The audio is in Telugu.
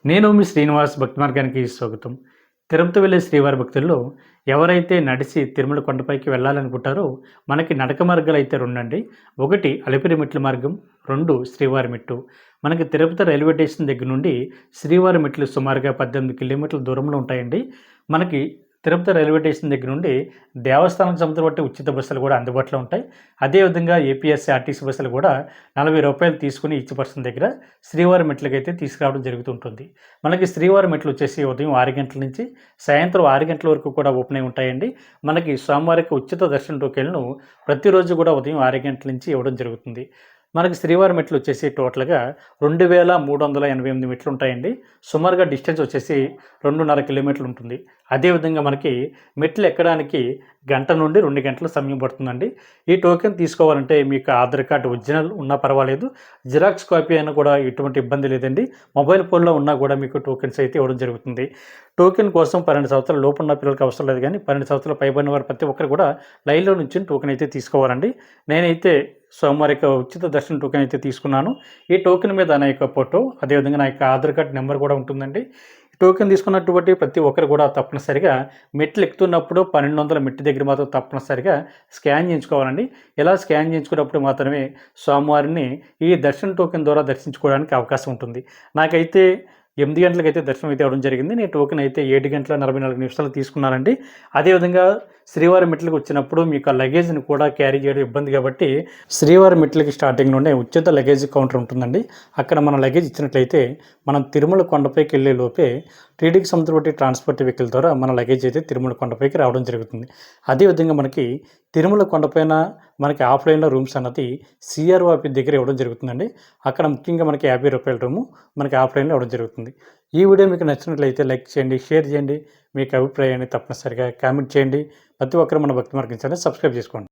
నేను మీ శ్రీనివాస్ భక్తి మార్గానికి స్వాగతం. తిరుపతి వెళ్ళే శ్రీవారి భక్తుల్లో ఎవరైతే నడిచి తిరుమల కొండపైకి వెళ్ళాలనుకుంటారో మనకి నడక మార్గాలైతే 2 అండి. ఒకటి అలిపిరి మెట్ల మార్గం, 2 శ్రీవారి మెట్టు. మనకి తిరుపతి రైల్వే స్టేషన్ దగ్గర నుండి శ్రీవారి మెట్లు సుమారుగా 18 కిలోమీటర్ల దూరంలో ఉంటాయండి. మనకి తిరుపతి రైల్వే స్టేషన్ దగ్గర నుండి దేవస్థానం సంబంధించిన ఉచిత బస్సులు కూడా అందుబాటులో ఉంటాయి. అదేవిధంగా ఏపీఎస్సీ ఆర్టీసీ బస్సులు కూడా ₹40 తీసుకుని ఈచ్ పర్సన్ దగ్గర శ్రీవారి మెట్లకైతే తీసుకురావడం జరుగుతుంటుంది. మనకి శ్రీవారి మెట్లు వచ్చేసి ఉదయం 6 గంటల నుంచి సాయంత్రం 6 గంటల వరకు కూడా ఓపెన్ అయి ఉంటాయండి. మనకి స్వామివారికి ఉచిత దర్శన టోకెన్‌లను ప్రతిరోజు కూడా ఉదయం 6 గంటల నుంచి ఇవ్వడం జరుగుతుంది. మనకి శ్రీవారి మెట్లు వచ్చేసి టోటల్‌గా 2388 మెట్లు ఉంటాయండి. సుమారుగా డిస్టెన్స్ వచ్చేసి 2.5 కిలోమీటర్లు ఉంటుంది. అదేవిధంగా మనకి మెట్లు ఎక్కడానికి గంట నుండి 2 గంటల సమయం పడుతుందండి. ఈ టోకెన్ తీసుకోవాలంటే మీకు ఆధార్ కార్డ్ ఒరిజినల్ ఉన్నా పర్వాలేదు. జిరాక్స్ కాపీ అయినా కూడా ఎటువంటి ఇబ్బంది లేదండి. మొబైల్ ఫోన్‌లో ఉన్నా కూడా మీకు టోకెన్స్ అయితే ఇవ్వడం జరుగుతుంది. టోకెన్ కోసం 12 సంవత్సరాల లోపు ఉన్న పిల్లలకి అవసరం లేదు గానీ 12 సంవత్సరాలు పైబడిన వారు ప్రతి ఒక్కరు కూడా లైన్‌లో నుంచొని టోకెన్ అయితే తీసుకోవాలండి. నేనైతే సోమవారం ఉచిత దర్శన టోకెన్ అయితే తీసుకున్నాను. ఈ టోకెన్ మీద నా యొక్క ఫోటో, అదేవిధంగా నా యొక్క ఆధార్ కార్డ్ నెంబర్ కూడా ఉంటుందండి. టోకెన్ తీసుకున్నటువంటి ప్రతి ఒక్కరు కూడా తప్పనిసరిగా మెట్లు ఎక్కుతున్నప్పుడు 1200 మెట్టు దగ్గర మాత్రం తప్పనిసరిగా స్కాన్ చేయించుకోవాలండి. ఇలా స్కాన్ చేయించుకున్నప్పుడు మాత్రమే స్వామివారిని ఈ దర్శన టోకెన్ ద్వారా దర్శించుకోవడానికి అవకాశం ఉంటుంది. నాకైతే 8 గంటలకైతే దర్శనం అయితే అవ్వడం జరిగింది. నేను టోకెన్ అయితే 7 గంటల 44 నిమిషాలు తీసుకున్నానండి. అదేవిధంగా శ్రీవారి మెట్లకి వచ్చినప్పుడు మీకు ఆ లగేజ్‌ని కూడా క్యారీ చేయడం ఇబ్బంది కాబట్టి శ్రీవారి మెట్లకి స్టార్టింగ్‌లోనే ఉచిత లగేజ్ కౌంటర్ ఉంటుందండి. అక్కడ మనం లగేజ్ ఇచ్చినట్లయితే మనం తిరుమల కొండపైకి వెళ్ళే లోపే టీటీడీకి సంబంధించిన ట్రాన్స్‌పోర్ట్ వెహికల్ ద్వారా మన లగేజ్ అయితే తిరుమల కొండపైకి రావడం జరుగుతుంది. అదేవిధంగా మనకి తిరుమల కొండపైన మనకి ఆఫ్‌లైన్‌లో రూమ్స్ అన్నది సీఆర్ఓ ఆఫీస్ దగ్గర ఇవ్వడం జరుగుతుందండి. అక్కడ ముఖ్యంగా మనకి ₹50 రూము మనకి ఆఫ్‌లైన్‌లో ఇవ్వడం జరుగుతుంది. ఈ వీడియో మీకు నచ్చినట్లయితే లైక్ చేయండి, షేర్ చేయండి. మీకు అభిప్రాయాన్ని తప్పనిసరిగా కామెంట్ చేయండి. ప్రతి ఒక్కరు మన భక్తి మార్గం ఛానెల్ సబ్స్క్రైబ్ చేసుకోండి.